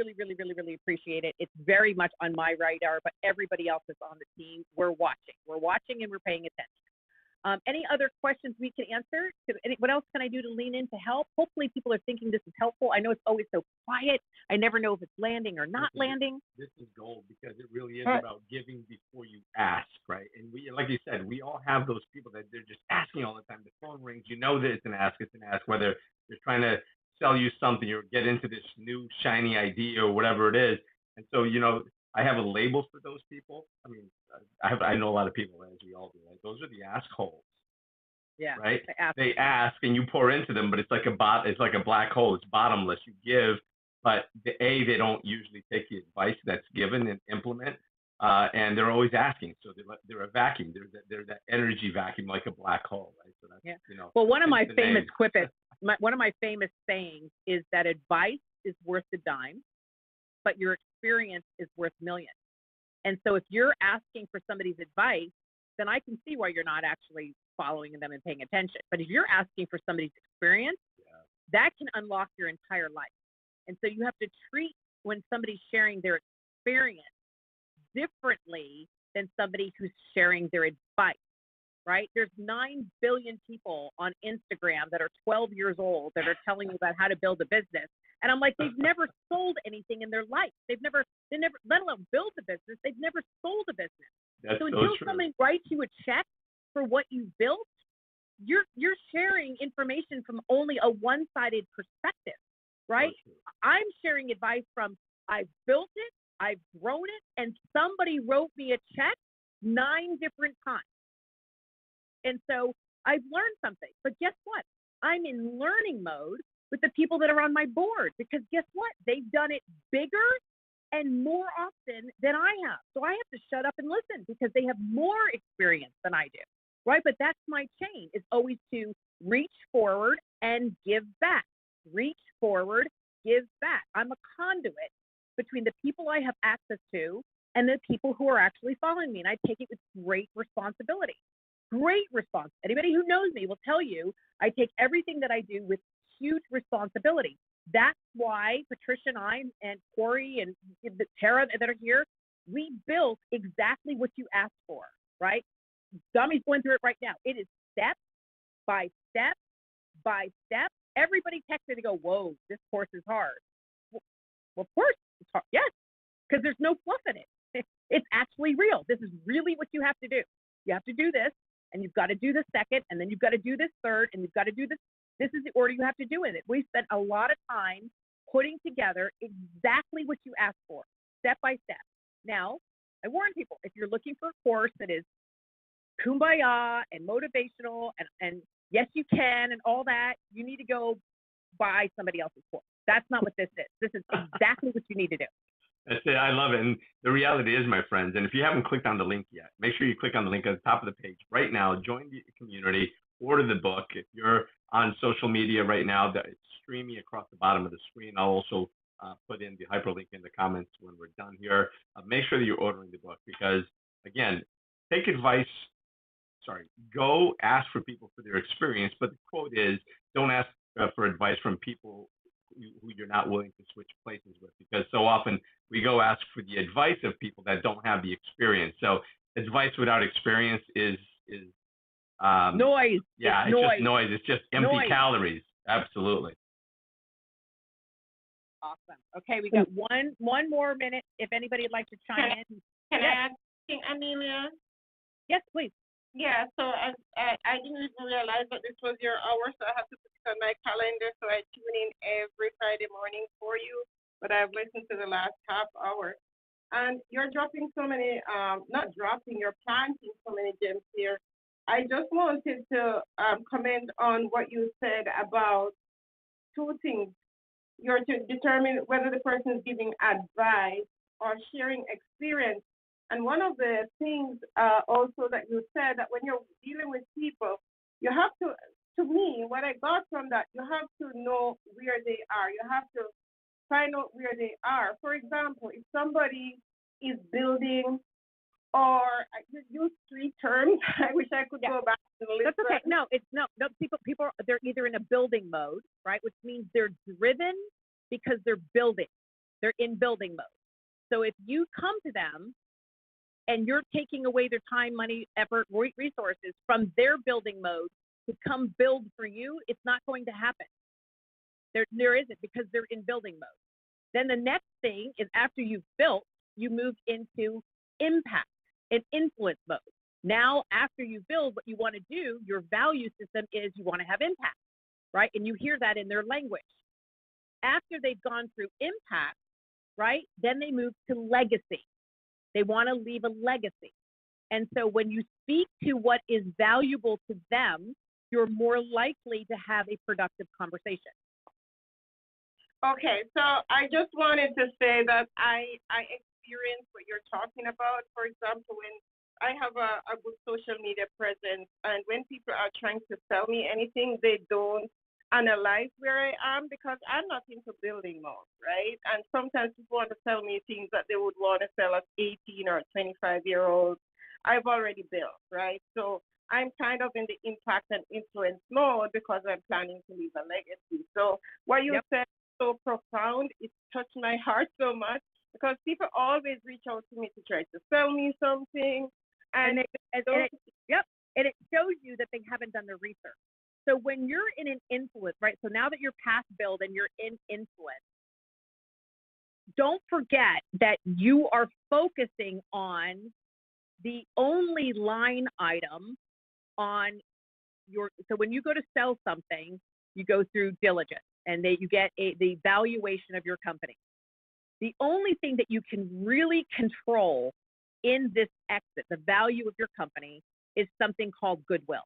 appreciate it. It's very much on my radar, but everybody else is on the team. We're watching and we're paying attention. Any other questions we can answer? What else can I do to lean in to help? Hopefully people are thinking this is helpful. I know it's always so quiet. I never know if it's landing or not landing. This is gold, because it really is about giving before you ask, right? And we, like you said, we all have those people that they're just asking all the time. The phone rings, you know that it's an ask, whether they're trying to sell you something or get into this new shiny idea or whatever it is. And so, I have a label for those people. I mean, I know a lot of people, as we all do, right? Those are the ask holes. Yeah. Right. They ask and you pour into them, but it's like a black hole. It's bottomless. You give, but they don't usually take the advice that's given and implement, and they're always asking. So they're a vacuum. They're that energy vacuum, like a black hole, right? So that's, yeah. Well, one of my famous name. quippets, one of my famous sayings is that advice is worth a dime, but your experience is worth millions. And so if you're asking for somebody's advice, then I can see why you're not actually following them and paying attention. But if you're asking for somebody's experience, that can unlock your entire life. And so you have to treat when somebody's sharing their experience differently than somebody who's sharing their advice, right? There's 9 billion people on Instagram that are 12 years old that are telling you about how to build a business. And I'm like, they've never sold anything in their life. They never, let alone build a business. They've never sold a business. That's so until true. somebody writes you a check for what you built, you're sharing information from only a one-sided perspective, right? I'm sharing advice from I've built it, I've grown it, and somebody wrote me a check 9 different times. And so I've learned something. But guess what? I'm in learning mode with the people that are on my board, because guess what? They've done it bigger and more often than I have. So I have to shut up and listen because they have more experience than I do, right? But that's my chain, is always to reach forward and give back. Reach forward, give back. I'm a conduit between the people I have access to and the people who are actually following me. And I take it with great responsibility. Great response. Anybody who knows me will tell you I take everything that I do with huge responsibility. That's why Patricia and I and Corey and Tara that are here, we built exactly what you asked for, right? Dummy's going through it right now. It is step by step by step. Everybody texts me to go, whoa, this course is hard. Well, of course it's hard. Yes, because there's no fluff in it. It's actually real. This is really what you have to do. You have to do this, and you've got to do the second, and then you've got to do this third, and you've got to do this. This is the order you have to do it. We spent a lot of time putting together exactly what you asked for, step by step. Now, I warn people, if you're looking for a course that is kumbaya and motivational and yes, you can and all that, you need to go buy somebody else's course. That's not what this is. This is exactly what you need to do. That's it. I love it. And the reality is, my friends, and if you haven't clicked on the link yet, make sure you click on the link at the top of the page right now. Join the community, order the book. If you're on social media right now, that it's streaming across the bottom of the screen. I'll also put in the hyperlink in the comments when we're done here. Make sure that you're ordering the book because, again, take advice. Go ask for people for their experience, but the quote is, don't ask for advice from people who you're not willing to switch places with, because so often we go ask for the advice of people that don't have the experience. So advice without experience is noise. Yeah, it's noise. just noise. It's just empty calories. Absolutely. Awesome. Okay, we got one more minute. If anybody would like to chime in. Can I ask Amilya? Yes, please. Yeah, so I didn't even realize that this was your hour, so I have to put it on my calendar, so I tune in every Friday morning for you, but I've listened to the last half hour. And you're dropping so many, you're planting so many gems here. I just wanted to comment on what you said about 2 things. You're to determine whether the person is giving advice or sharing experience. And one of the things also that you said, that when you're dealing with people, you have to me, what I got from that, you have to know where they are. You have to find out where they are. For example, if somebody is building, or you use 3 terms, I wish I could go back to the list. That's okay. No, people, they're either in a building mode, right, which means they're driven because they're building. They're in building mode. So if you come to them and you're taking away their time, money, effort, resources from their building mode to come build for you, it's not going to happen. There isn't, because they're in building mode. Then the next thing is, after you've built, you move into impact and influence mode. Now, after you build, what you want to do, your value system is you want to have impact, right? And you hear that in their language. After they've gone through impact, right, then they move to legacy. They want to leave a legacy. And so when you speak to what is valuable to them, you're more likely to have a productive conversation. Okay, so I just wanted to say that I experience what you're talking about. For example, when I have a good social media presence, and when people are trying to sell me anything, they don't analyze where I am because I'm not into building mode, right? And sometimes people want to sell me things that they would want to sell as 18 or 25-year-olds. I've already built, right? So I'm kind of in the impact and influence mode because I'm planning to leave a legacy. So what you Yep. said so profound. It touched my heart so much because people always reach out to me to try to sell me something, And and they, and it, yep, and it shows you that they haven't done their research. So when you're in an influence, right? So now that you're past build and you're in influence, don't forget that you are focusing on the only line item on your. So when you go to sell something, you go through diligence, and you get the valuation of your company. The only thing that you can really control in this exit, the value of your company, is something called goodwill,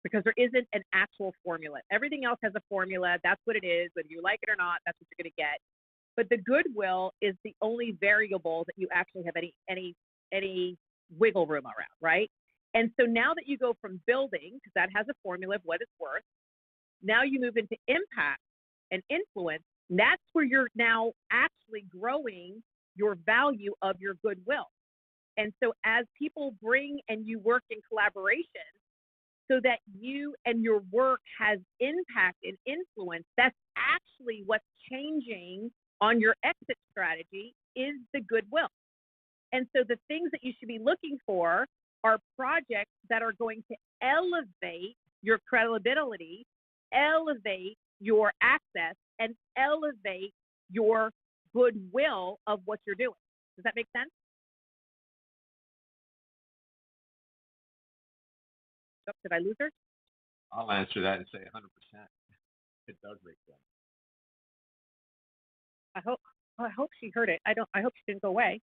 because there isn't an actual formula. Everything else has a formula. That's what it is. Whether you like it or not, that's what you're going to get. But the goodwill is the only variable that you actually have any wiggle room around, right? And so now that you go from building, because that has a formula of what it's worth, now you move into impact and influence. And that's where you're now actually growing your value of your goodwill. And so as people bring and you work in collaboration so that you and your work has impact and influence, that's actually what's changing on your exit strategy is the goodwill. And so the things that you should be looking for are projects that are going to elevate your credibility, elevate your access, and elevate your goodwill of what you're doing. Does that make sense? Oh, did I lose her? I'll answer that and say 100%. It does make sense. I hope she heard it. I hope she didn't go away.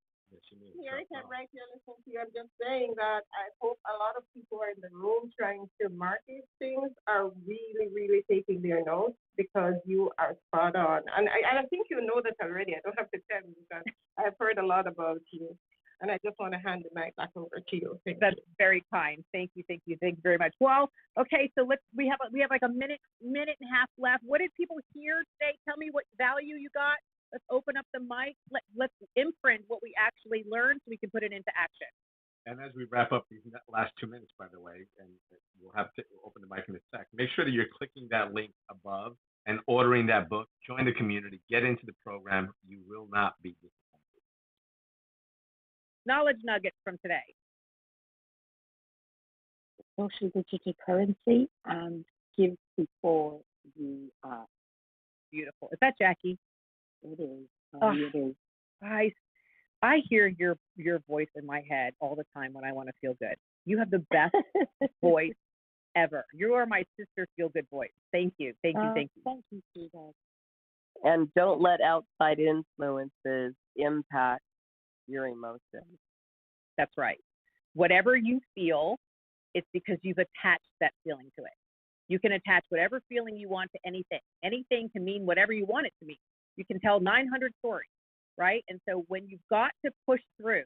Here I can right here listen to you. I'm just saying that I hope a lot of people who are in the room trying to market things are really, really taking their notes because you are spot on. And I think you know that already. I don't have to tell you because I've heard a lot about you. And I just want to hand the mic back over to you. That's very kind. Thank you very much. Well, okay, so we have like a minute and a half left. What did people hear today? Tell me what value you got. Let's open up the mic. Let's imprint what we actually learned so we can put it into action. And as we wrap up these last 2 minutes, by the way, and we'll open the mic in a sec, make sure that you're clicking that link above and ordering that book. Join the community. Get into the program. You will not be disappointed. Knowledge nuggets from today. Social digital currency and give before you ask. Beautiful. Is that Jackie? It is. It is. I hear your voice in my head all the time when I want to feel good. You have the best voice ever. You are my sister feel good voice. Thank you. Thank you, sweetheart. And don't let outside influences impact your emotions. That's right. Whatever you feel, it's because you've attached that feeling to it. You can attach whatever feeling you want to anything. Anything can mean whatever you want it to mean. You can tell 900 stories, right? And so when you've got to push through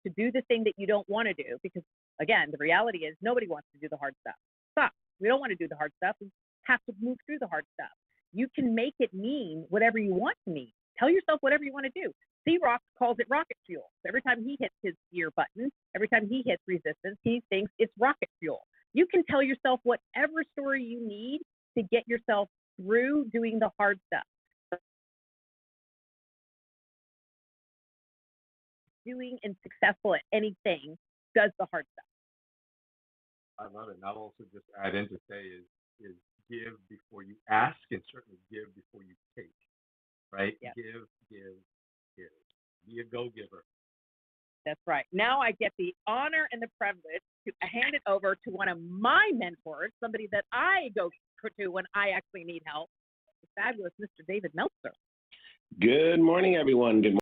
to do the thing that you don't want to do, because again, the reality is nobody wants to do the hard stuff. Stop. We don't want to do the hard stuff. We have to move through the hard stuff. You can make it mean whatever you want to mean. Tell yourself whatever you want to do. C-Rock calls it rocket fuel. So every time he hits his gear button, every time he hits resistance, he thinks it's rocket fuel. You can tell yourself whatever story you need to get yourself through doing the hard stuff. Doing and successful at anything does the hard stuff. I love it. And I'll also just add in to say is give before you ask, and certainly give before you take. Right? Yep. Give. Be a go-giver. That's right. Now I get the honor and the privilege to hand it over to one of my mentors, somebody that I go to when I actually need help, the fabulous Mr. David Meltzer. Good morning, everyone. Good morning.